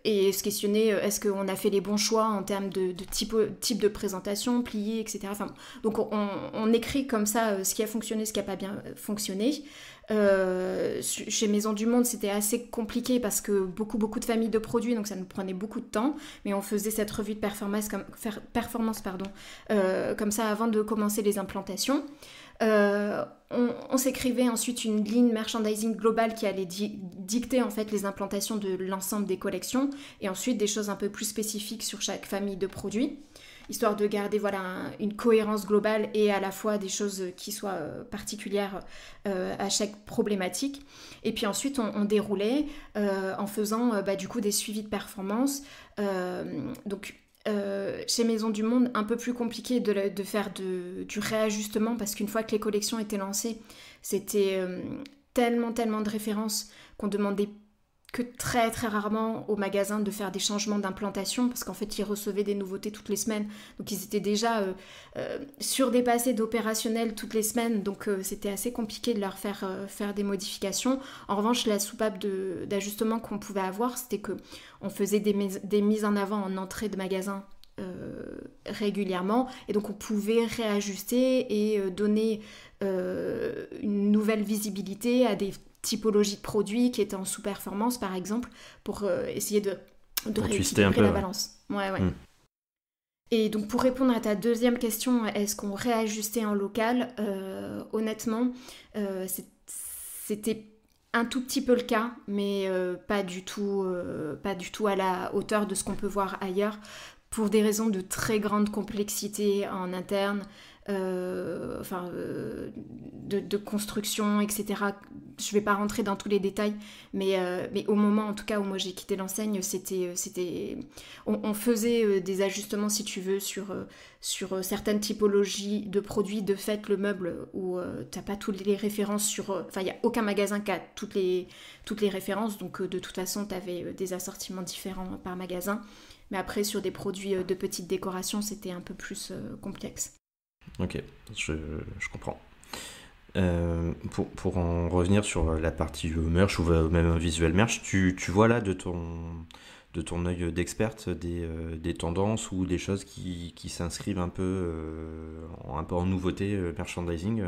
et se questionner, est-ce qu'on a fait les bons choix en termes de type de présentation, plié, etc. Enfin, donc on écrit comme ça ce qui a fonctionné, ce qui n'a pas bien fonctionné. Chez Maison du Monde, c'était assez compliqué parce que beaucoup de familles de produits, donc ça nous prenait beaucoup de temps, mais on faisait cette revue de performance comme ça avant de commencer les implantations. On s'écrivait ensuite une ligne merchandising globale qui allait dicter en fait les implantations de l'ensemble des collections, et ensuite des choses un peu plus spécifiques sur chaque famille de produits, histoire de garder une cohérence globale et à la fois des choses qui soient particulières à chaque problématique. Et puis ensuite, on déroulait en faisant du coup des suivis de performance. Chez Maison du Monde, un peu plus compliqué de faire du réajustement, parce qu'une fois que les collections étaient lancées, c'était tellement de références qu'on demandait que très très rarement au magasin de faire des changements d'implantation, parce qu'en fait ils recevaient des nouveautés toutes les semaines, donc ils étaient déjà surdépassés d'opérationnel toutes les semaines, donc c'était assez compliqué de leur faire des modifications. En revanche, la soupape d'ajustement qu'on pouvait avoir, c'était que on faisait des mises en avant en entrée de magasin régulièrement, et donc on pouvait réajuster et donner une nouvelle visibilité à des typologie de produits qui étaient en sous-performance, par exemple, pour essayer de rééquilibrer la balance. Ouais. Et donc, pour répondre à ta deuxième question, est-ce qu'on réajustait en local ? Honnêtement, c'était un tout petit peu le cas, mais pas du tout à la hauteur de ce qu'on peut voir ailleurs, pour des raisons de très grande complexité en interne, de construction, etc. Je vais pas rentrer dans tous les détails, mais au moment en tout cas où moi j'ai quitté l'enseigne, on faisait des ajustements, si tu veux, sur certaines typologies de produits. De fait, le meuble où t'as pas toutes les références il y a aucun magasin qui a toutes les références, donc de toute façon t'avais des assortiments différents par magasin. Mais après, sur des produits de petite décoration, c'était un peu plus complexe. Ok, je comprends. Pour en revenir sur la partie merch ou même visuel merch, tu vois là de ton œil d'experte des tendances ou des choses qui s'inscrivent un peu en nouveauté merchandising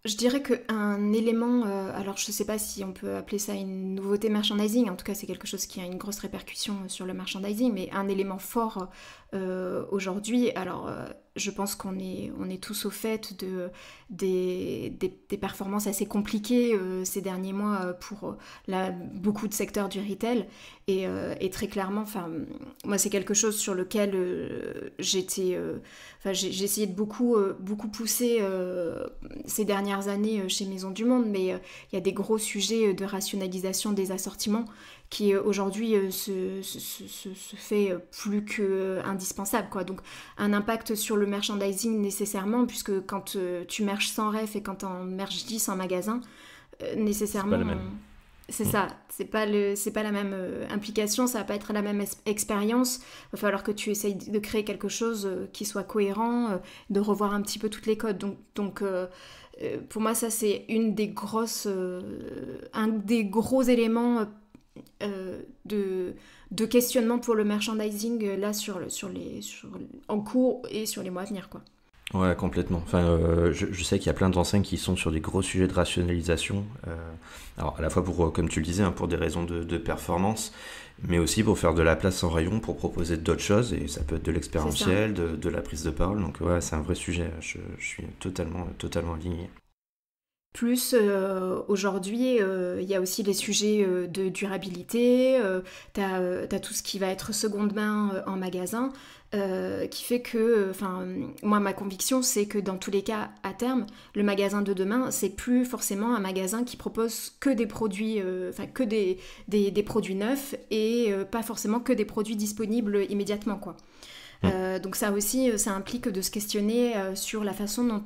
Je dirais qu'un élément, alors je ne sais pas si on peut appeler ça une nouveauté merchandising, en tout cas c'est quelque chose qui a une grosse répercussion sur le merchandising, mais un élément fort aujourd'hui, alors je pense qu'on est tous au fait des performances assez compliquées ces derniers mois pour beaucoup de secteurs du retail, et très clairement, moi c'est quelque chose sur lequel j'ai essayé de beaucoup pousser ces dernières années chez Maison du Monde, mais il y a des gros sujets de rationalisation des assortiments qui aujourd'hui se fait plus qu'indispensable, quoi. Donc un impact sur le merchandising nécessairement, puisque quand tu merges 100 ref et quand tu en merges 10 en magasin, nécessairement... C'est pas la même. C'est ça, c'est pas la même implication, ça va pas être la même expérience. Il va falloir que tu essayes de créer quelque chose qui soit cohérent, de revoir un petit peu toutes les codes. Donc pour moi, ça c'est un des gros éléments de questionnement pour le merchandising là en cours et sur les mois à venir, quoi. Ouais, complètement. Enfin, je sais qu'il y a plein d'enseignes qui sont sur des gros sujets de rationalisation. Alors, à la fois pour, comme tu le disais, hein, pour des raisons de performance, mais aussi pour faire de la place en rayon, pour proposer d'autres choses. Et ça peut être de l'expérientiel, de la prise de parole. Donc, ouais, c'est un vrai sujet. Je suis totalement aligné. Plus aujourd'hui, il y a aussi les sujets de durabilité, t'as tout ce qui va être seconde main en magasin, qui fait que, moi ma conviction c'est que dans tous les cas, à terme, le magasin de demain, c'est plus forcément un magasin qui propose que des produits, que des produits neufs et pas forcément que des produits disponibles immédiatement, quoi. Donc ça aussi, ça implique de se questionner sur la façon dont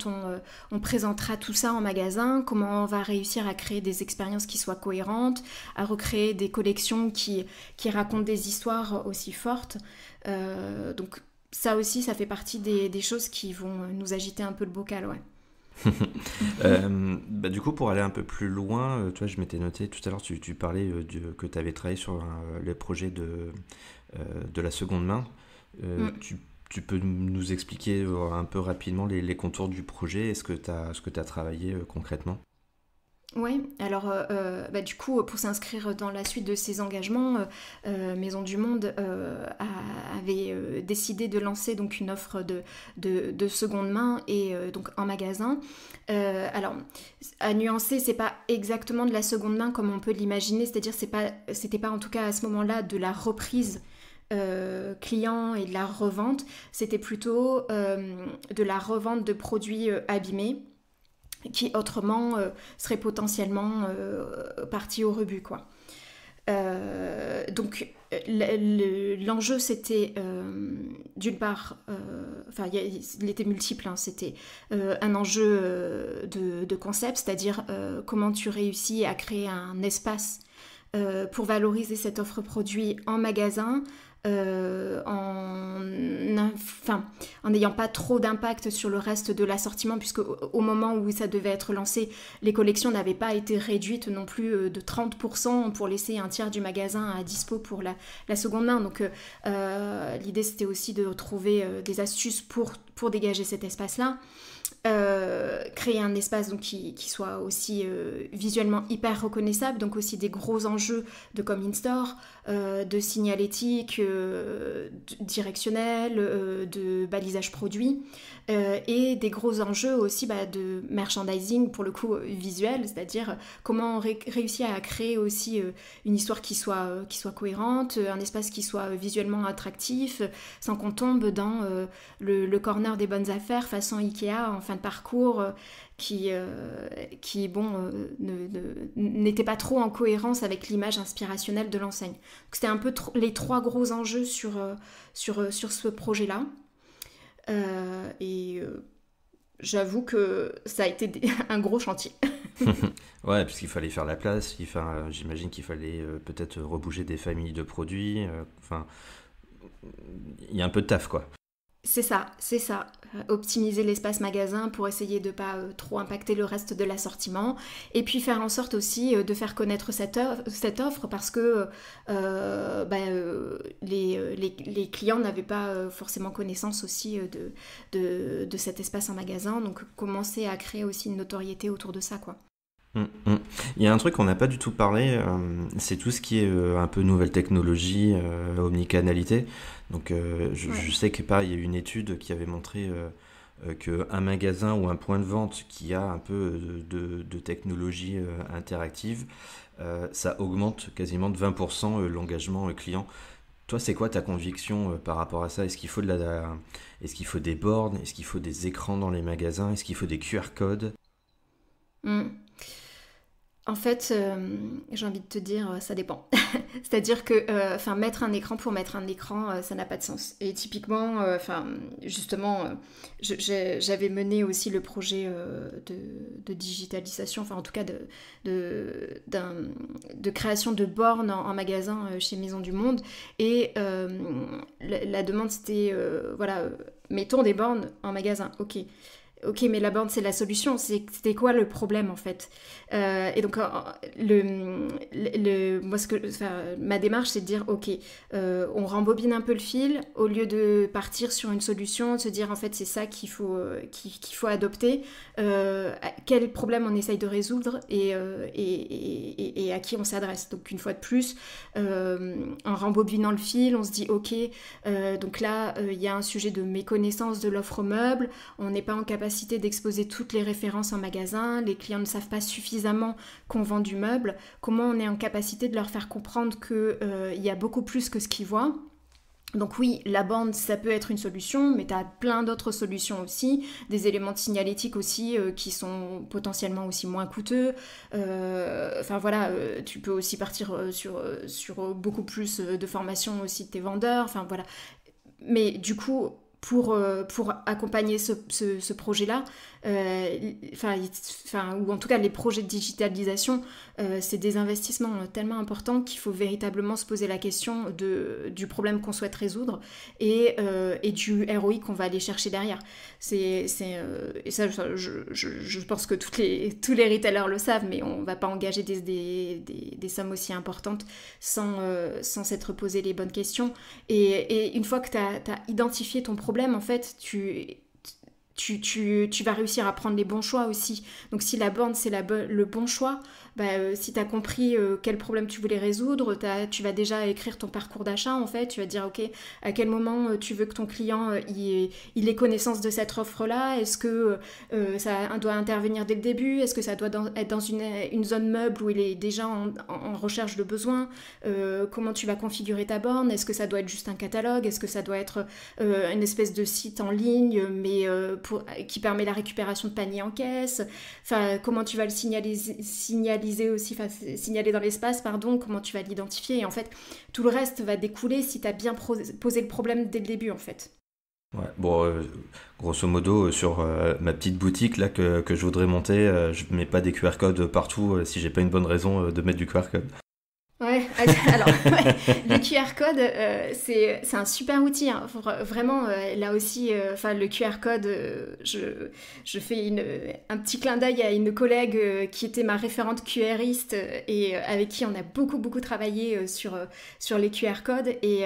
on présentera tout ça en magasin, comment on va réussir à créer des expériences qui soient cohérentes, à recréer des collections qui racontent des histoires aussi fortes. Donc ça aussi, ça fait partie des choses qui vont nous agiter un peu le bocal, ouais. Du coup, pour aller un peu plus loin, toi, je m'étais noté tout à l'heure, tu parlais que tu avais travaillé sur les projets de la seconde main. Tu peux nous expliquer un peu rapidement les contours du projet et ce que tu as travaillé concrètement? Oui, alors du coup, pour s'inscrire dans la suite de ces engagements, Maison du Monde avait décidé de lancer donc une offre de seconde main et donc en magasin. Alors, à nuancer, c'est pas exactement de la seconde main comme on peut l'imaginer, c'est-à-dire c'était pas en tout cas à ce moment-là de la reprise client et de la revente, c'était plutôt de la revente de produits abîmés qui autrement seraient potentiellement partis au rebut, quoi. Donc l'enjeu c'était d'une part, il était multiple, hein, c'était un enjeu de concept, c'est-à-dire comment tu réussis à créer un espace pour valoriser cette offre produit en magasin, en n'ayant pas trop d'impact sur le reste de l'assortiment, puisque au moment où ça devait être lancé, les collections n'avaient pas été réduites non plus de 30% pour laisser un tiers du magasin à dispo pour la seconde main. Donc l'idée c'était aussi de trouver des astuces pour dégager cet espace-là. Créer un espace donc, qui soit aussi visuellement hyper reconnaissable, donc aussi des gros enjeux de comme in-store, de signalétique directionnel, de balisage produit, et des gros enjeux aussi de merchandising pour le coup visuel, c'est-à-dire comment réussir à créer aussi une histoire qui soit cohérente, un espace qui soit visuellement attractif, sans qu'on tombe dans le corner des bonnes affaires façon Ikea en fin de parcours qui n'était pas trop en cohérence avec l'image inspirationnelle de l'enseigne. Donc, c'était un peu les trois gros enjeux sur ce projet-là. J'avoue que ça a été un gros chantier. Ouais, puisqu'il fallait faire la place, j'imagine qu'il fallait peut-être rebouger des familles de produits. Il y a un peu de taf, quoi. C'est ça. Optimiser l'espace magasin pour essayer de ne pas trop impacter le reste de l'assortiment. Et puis faire en sorte aussi de faire connaître cette offre parce que les clients n'avaient pas forcément connaissance aussi de cet espace en magasin. Donc commencer à créer aussi une notoriété autour de ça, quoi. Il y a un truc qu'on n'a pas du tout parlé, c'est tout ce qui est un peu nouvelle technologie, omnicanalité. Donc je sais que pareil, il y a eu une étude qui avait montré qu'un magasin ou un point de vente qui a un peu de technologie interactive, ça augmente quasiment de 20% l'engagement client. Toi, c'est quoi ta conviction par rapport à ça? Est-ce qu'il faut est-ce qu'il faut des bornes? Est-ce qu'il faut des écrans dans les magasins? Est-ce qu'il faut des QR codes? En fait, j'ai envie de te dire, ça dépend. C'est-à-dire que, mettre un écran pour mettre un écran, ça n'a pas de sens. Et typiquement, justement, j'avais mené aussi le projet de digitalisation, enfin en tout cas de création de bornes en magasin chez Maison du Monde. Et la demande, c'était, mettons des bornes en magasin, ok. Ok, mais la borne, c'est la solution. C'était quoi le problème, en fait? Et donc, moi, ma démarche, c'est de dire, ok, on rembobine un peu le fil, au lieu de partir sur une solution, de se dire, en fait, c'est ça qu'il faut adopter. Quel problème on essaye de résoudre et à qui on s'adresse. Donc, une fois de plus, en rembobinant le fil, on se dit, ok, donc là, il y a un sujet de méconnaissance de l'offre meuble, on n'est pas en capacité d'exposer toutes les références en magasin, les clients ne savent pas suffisamment qu'on vend du meuble, comment on est en capacité de leur faire comprendre qu'il y a beaucoup plus que ce qu'ils voient. Donc oui, la bande, ça peut être une solution, mais tu as plein d'autres solutions aussi, des éléments de signalétique aussi qui sont potentiellement aussi moins coûteux. Tu peux aussi partir sur beaucoup plus de formation aussi de tes vendeurs. Enfin voilà. Mais du coup, pour accompagner ce projet-là, ou en tout cas les projets de digitalisation, c'est des investissements tellement importants qu'il faut véritablement se poser la question du problème qu'on souhaite résoudre et du ROI qu'on va aller chercher derrière. Et ça, je pense que tous les retailers le savent, mais on ne va pas engager des sommes aussi importantes sans s'être posé les bonnes questions. Et une fois que tu as identifié ton problème, en fait, tu vas réussir à prendre les bons choix aussi. Donc si la borne, c'est le bon choix, si tu as compris quel problème tu voulais résoudre, tu vas déjà écrire ton parcours d'achat, en fait. Tu vas dire, ok, à quel moment tu veux que ton client il ait connaissance de cette offre-là? Est-ce que ça doit intervenir dès le début? Est-ce que ça doit être dans une zone meuble où il est déjà en recherche de besoins? Comment tu vas configurer ta borne? Est-ce que ça doit être juste un catalogue? Est-ce que ça doit être une espèce de site en ligne, mais qui permet la récupération de panier en caisse? Enfin, comment tu vas le signaler dans l'espace, comment tu vas l'identifier? Et en fait, tout le reste va découler si tu as bien posé le problème dès le début, en fait. Ouais, bon, grosso modo, sur ma petite boutique là que je voudrais monter, je mets pas des QR codes partout si j'ai pas une bonne raison de mettre du QR code. Ouais, alors le QR code, c'est un super outil, hein. Vraiment, là aussi, le QR code, je fais un petit clin d'œil à une collègue qui était ma référente QRiste et avec qui on a beaucoup travaillé sur les QR codes et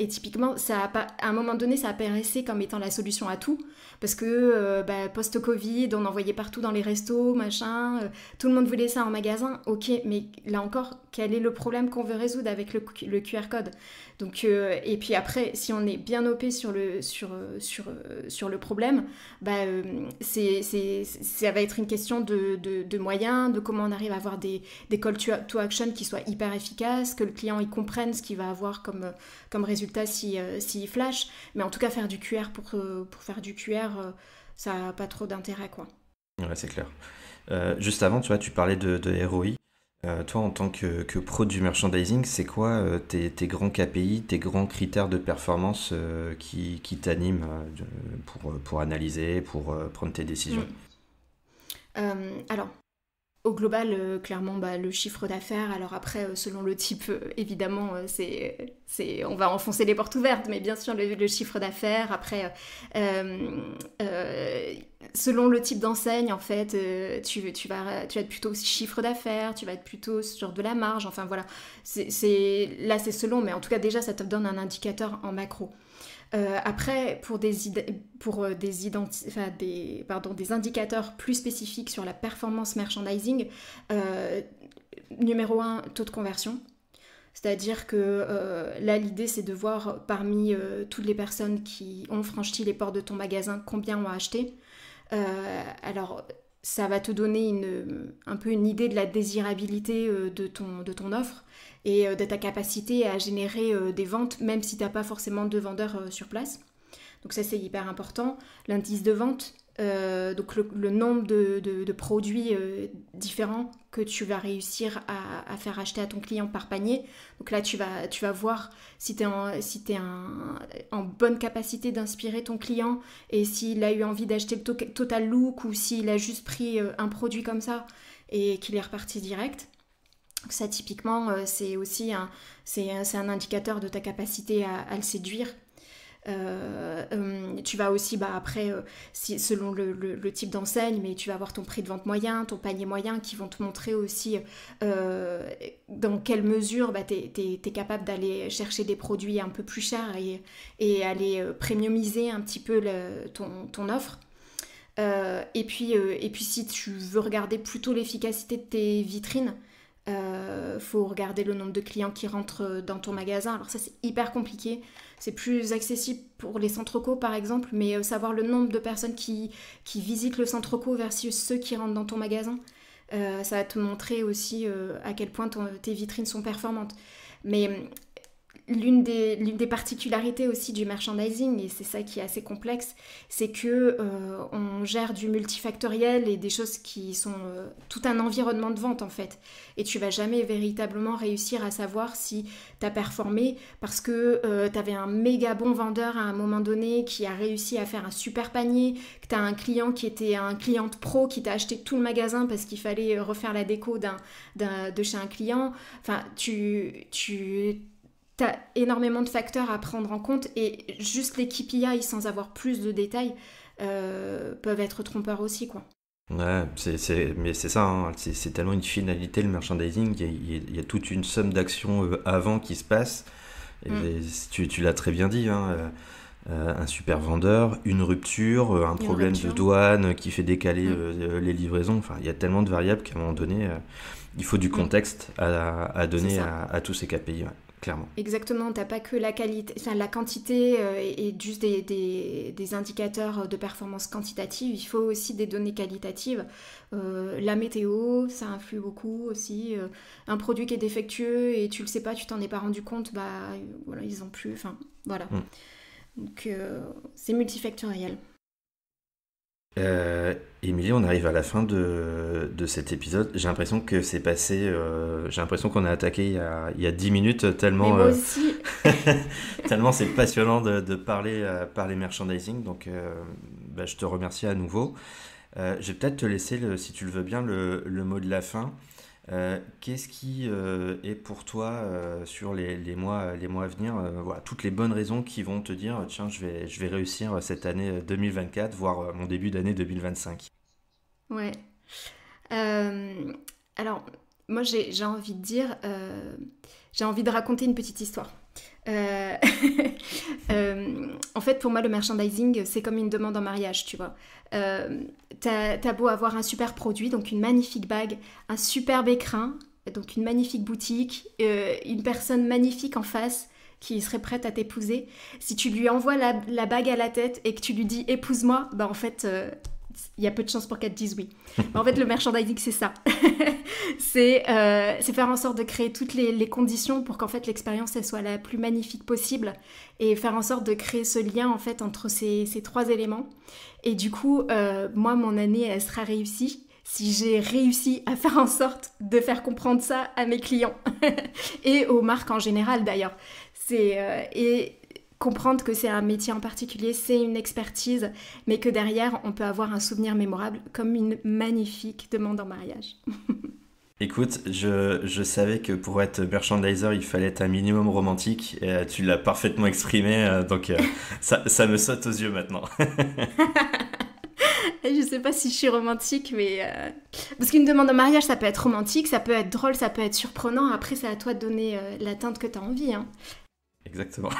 typiquement, à un moment donné, ça apparaissait comme étant la solution à tout parce que post-Covid, on envoyait partout dans les restos, machin, tout le monde voulait ça en magasin, ok, mais là encore, quel est le problème qu'on veut résoudre avec le QR code? Donc, et puis après, si on est bien OP sur le problème, ça va être une question de moyens, de comment on arrive à avoir des call to action qui soient hyper efficaces, que le client il comprenne ce qu'il va avoir comme résultat s'il flash. Mais en tout cas, faire du QR pour faire du QR, ça n'a pas trop d'intérêt, quoi. Ouais, c'est clair. Juste avant, tu vois, tu parlais de ROI. Toi, en tant que pro du merchandising, c'est quoi tes grands KPI, tes grands critères de performance qui t'animent pour analyser, pour prendre tes décisions? Alors, au global, clairement, le chiffre d'affaires. Alors après, selon le type, évidemment, on va enfoncer les portes ouvertes, mais bien sûr, le chiffre d'affaires. Après, selon le type d'enseigne, en fait, tu vas être plutôt chiffre d'affaires, tu vas être plutôt sur de la marge. Enfin voilà, là c'est selon, mais en tout cas déjà, ça te donne un indicateur en macro. Après, pour des indicateurs plus spécifiques sur la performance merchandising, numéro 1, taux de conversion. C'est-à-dire que là, l'idée, c'est de voir parmi toutes les personnes qui ont franchi les portes de ton magasin, combien ont acheté. Alors, ça va te donner un peu une idée de la désirabilité de ton offre et de ta capacité à générer des ventes, même si tu n'as pas forcément de vendeurs sur place. Donc ça, c'est hyper important. L'indice de vente, donc le nombre de produits différents que tu vas réussir à faire acheter à ton client par panier. Donc là, tu vas voir si tu es en bonne capacité d'inspirer ton client et s'il a eu envie d'acheter le Total Look ou s'il a juste pris un produit comme ça et qu'il est reparti direct. Donc ça, typiquement, c'est aussi un indicateur de ta capacité à le séduire. Tu vas aussi, après, selon le type d'enseigne, mais tu vas avoir ton prix de vente moyen, ton panier moyen qui vont te montrer aussi dans quelle mesure tu es capable d'aller chercher des produits un peu plus chers et aller premiumiser un petit peu ton offre. Et puis si tu veux regarder plutôt l'efficacité de tes vitrines, faut regarder le nombre de clients qui rentrent dans ton magasin. Alors ça, c'est hyper compliqué. C'est plus accessible pour les centres co par exemple, mais savoir le nombre de personnes qui visitent le centre co versus ceux qui rentrent dans ton magasin, ça va te montrer aussi à quel point tes vitrines sont performantes. Mais l'une des particularités aussi du merchandising, et c'est ça qui est assez complexe, c'est que on gère du multifactoriel et des choses qui sont tout un environnement de vente en fait. Et tu vas jamais véritablement réussir à savoir si tu as performé parce que tu avais un méga bon vendeur à un moment donné qui a réussi à faire un super panier, que tu as un client qui était un client pro qui t'a acheté tout le magasin parce qu'il fallait refaire la déco de chez un client. Enfin, t'as énormément de facteurs à prendre en compte et juste les KPI sans avoir plus de détails peuvent être trompeurs aussi, quoi. Ouais, mais c'est ça, hein, c'est tellement une finalité le merchandising, il y a toute une somme d'actions avant qui se passe. Et tu l'as très bien dit, hein, un super vendeur, une rupture, un problème de douane qui fait décaler les livraisons. Enfin, il y a tellement de variables qu'à un moment donné, il faut du contexte à donner à tous ces KPI. Ouais. Clairement. Exactement, t'as pas que la qualité, enfin la quantité et juste des indicateurs de performance quantitative, il faut aussi des données qualitatives. La météo, ça influe beaucoup aussi. Un produit qui est défectueux et tu le sais pas, tu t'en es pas rendu compte, voilà, ils ont plus, enfin voilà. Donc c'est multifactoriel. Émilie, on arrive à la fin de cet épisode. J'ai l'impression que c'est passé. J'ai l'impression qu'on a attaqué il y a 10 minutes, tellement. Mais moi aussi. Tellement c'est passionnant de parler merchandising. Donc, je te remercie à nouveau. Je vais peut-être te laisser, si tu le veux bien, le mot de la fin. Qu'est-ce qui est pour toi sur les mois à venir, voilà, toutes les bonnes raisons qui vont te dire tiens, je vais réussir cette année 2024, voire mon début d'année 2025. Ouais. Alors, moi j'ai envie de dire, j'ai envie de raconter une petite histoire. En fait, pour moi, le merchandising, c'est comme une demande en mariage, tu vois. T'as beau avoir un super produit, donc une magnifique bague, un superbe écrin, donc une magnifique boutique, une personne magnifique en face qui serait prête à t'épouser. Si tu lui envoies la bague à la tête et que tu lui dis « épouse-moi », en fait... il y a peu de chances pour qu'elle te dise oui. En fait, le merchandising, c'est ça. c'est faire en sorte de créer toutes les conditions pour qu'en fait l'expérience elle soit la plus magnifique possible et faire en sorte de créer ce lien en fait entre ces trois éléments. Et du coup, moi, mon année, elle sera réussie si j'ai réussi à faire en sorte de faire comprendre ça à mes clients et aux marques en général d'ailleurs. Et comprendre que c'est un métier en particulier, c'est une expertise, mais que derrière, on peut avoir un souvenir mémorable comme une magnifique demande en mariage. Écoute, je savais que pour être merchandiser, il fallait être un minimum romantique, et tu l'as parfaitement exprimé, donc ça me saute aux yeux maintenant. Je sais pas si je suis romantique, mais... Parce qu'une demande en mariage, ça peut être romantique, ça peut être drôle, ça peut être surprenant, après c'est à toi de donner la teinte que tu as envie, hein. Exactement.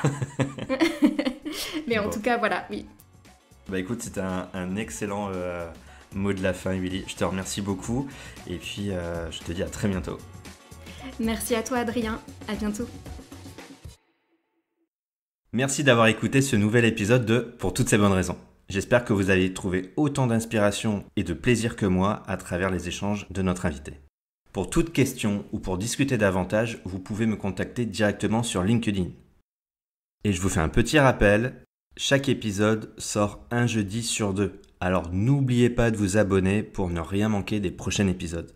Mais en tout cas, voilà, oui. Écoute, c'était un excellent mot de la fin, Émilie. Je te remercie beaucoup. Et puis, je te dis à très bientôt. Merci à toi, Adrien. À bientôt. Merci d'avoir écouté ce nouvel épisode de Pour toutes ces bonnes raisons. J'espère que vous avez trouvé autant d'inspiration et de plaisir que moi à travers les échanges de notre invité. Pour toute question ou pour discuter davantage, vous pouvez me contacter directement sur LinkedIn. Et je vous fais un petit rappel, chaque épisode sort un jeudi sur 2. alors n'oubliez pas de vous abonner pour ne rien manquer des prochains épisodes.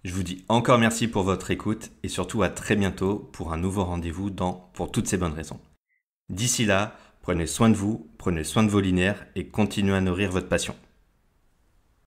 Je vous dis encore merci pour votre écoute et surtout à très bientôt pour un nouveau rendez-vous dans Pour toutes ces bonnes raisons. D'ici là, prenez soin de vous, prenez soin de vos linéaires et continuez à nourrir votre passion.